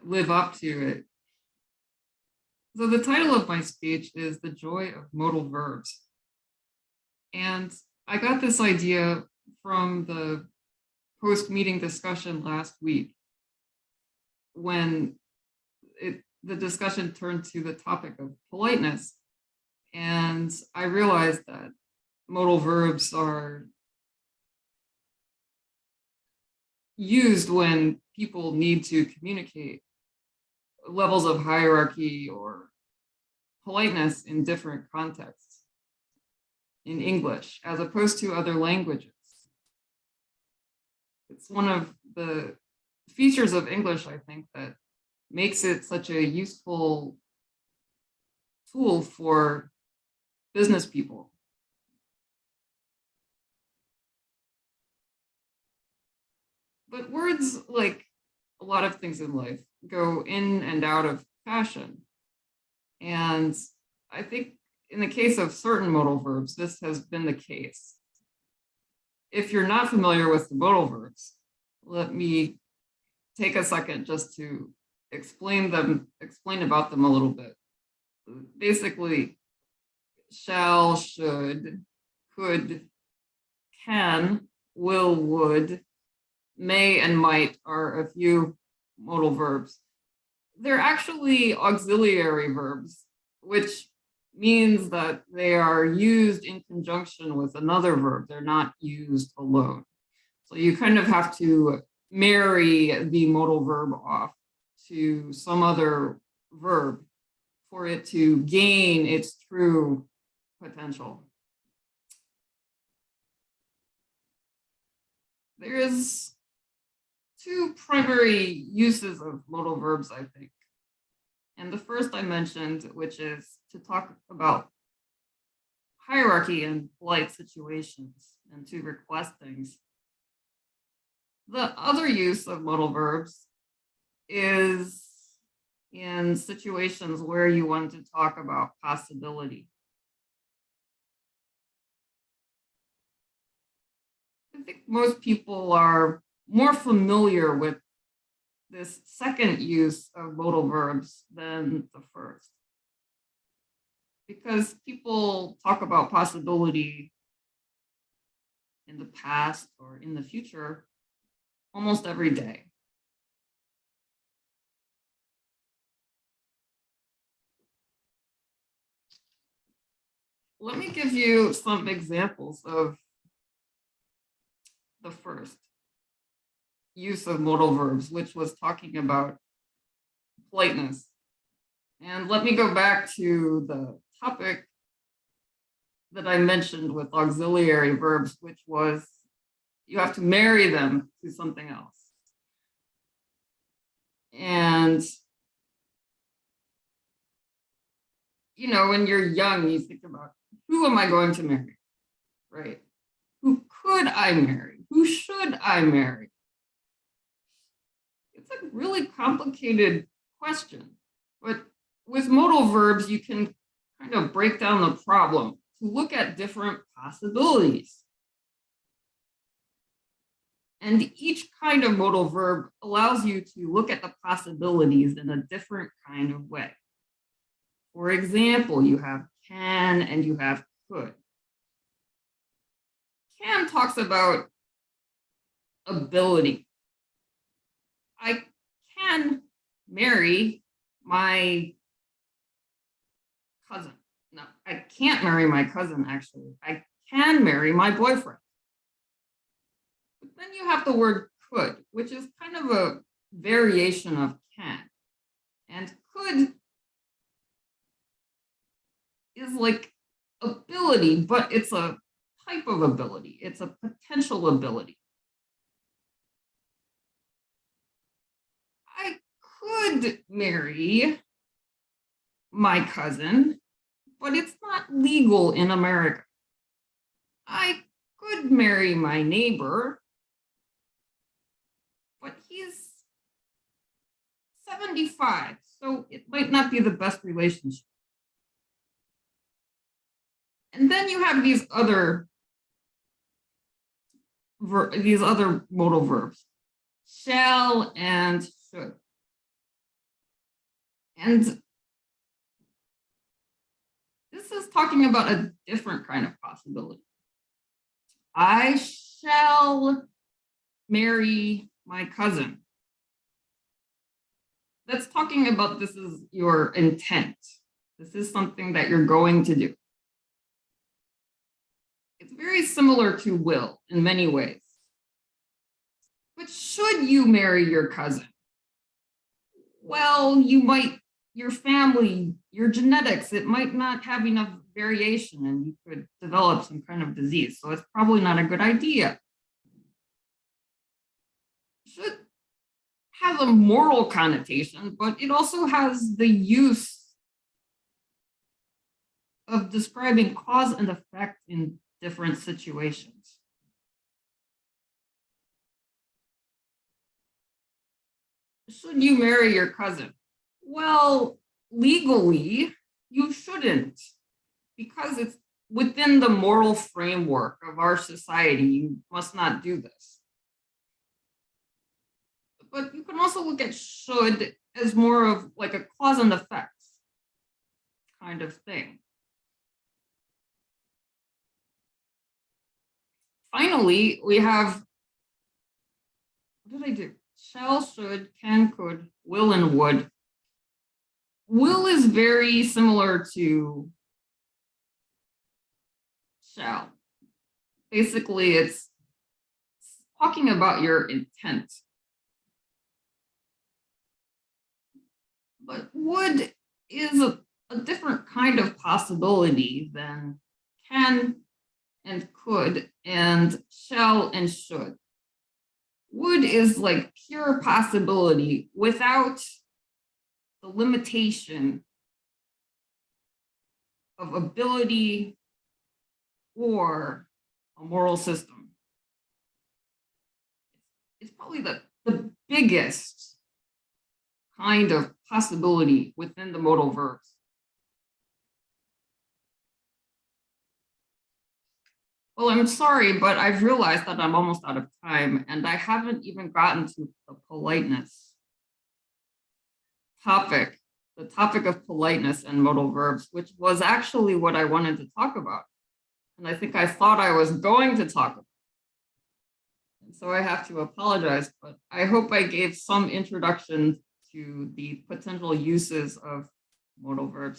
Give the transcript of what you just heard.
live up to it. So the title of my speech is The Joy of Modal Verbs. And I got this idea from the post-meeting discussion last week when the discussion turned to the topic of politeness. And I realized that modal verbs are used when people need to communicate levels of hierarchy or politeness in different contexts in English, as opposed to other languages. It's one of the features of English, I think, that makes it such a useful tool for business people. But words, like a lot of things in life, go in and out of fashion. And I think in the case of certain modal verbs, this has been the case. If you're not familiar with the modal verbs, let me take a second just to explain about them a little bit. Basically, shall, should, could, can, will, would, may, and might are a few modal verbs. They're actually auxiliary verbs, which means that they are used in conjunction with another verb. They're not used alone. So you kind of have to marry the modal verb off to some other verb for it to gain its true potential. There is two primary uses of modal verbs, I think. And the first I mentioned, which is to talk about hierarchy in polite situations and to request things. The other use of modal verbs is in situations where you want to talk about possibility. I think most people are more familiar with this second use of modal verbs than the first, because people talk about possibility in the past or in the future almost every day. Let me give you some examples of the first use of modal verbs, which was talking about politeness. And let me go back to the topic that I mentioned with auxiliary verbs, which was you have to marry them to something else. And, you know, when you're young, you think about, who am I going to marry, right? Who could I marry? Who should I marry? It's a really complicated question, but with modal verbs, you can kind of break down the problem to look at different possibilities. And each kind of modal verb allows you to look at the possibilities in a different kind of way. For example, you have can and you have could. Can talks about ability. I can marry my cousin. No, I can't marry my cousin, actually. I can marry my boyfriend. But then you have the word could, which is kind of a variation of can. And could is like ability, but it's a type of ability. It's a potential ability. I could marry my cousin, but it's not legal in America. I could marry my neighbor, but he's 75, so it might not be the best relationship. And then you have these other modal verbs, shall and should. And this is talking about a different kind of possibility. I shall marry my cousin. That's talking about this is your intent. This is something that you're going to do. It's very similar to will in many ways. But should you marry your cousin? Well, you might, your family, your genetics, it might not have enough variation and you could develop some kind of disease. So it's probably not a good idea. Should has a moral connotation, but it also has the use of describing cause and effect in different situations. Should you marry your cousin? Well, legally, you shouldn't, because it's within the moral framework of our society. You must not do this. But you can also look at should as more of like a cause and effect kind of thing. Finally, we have, what did I do? Shall, should, can, could, will, and would. Will is very similar to shall. Basically, it's talking about your intent. But would is a different kind of possibility than can and could and shall and should. Would is like pure possibility without the limitation of ability or a moral system. It's probably the biggest kind of possibility within the modal verbs. Well, I'm sorry, but I've realized that I'm almost out of time and I haven't even gotten to the politeness topic, the topic of politeness and modal verbs, which was actually what I wanted to talk about. And I think I thought I was going to talk about it. And so I have to apologize, but I hope I gave some introduction to the potential uses of modal verbs.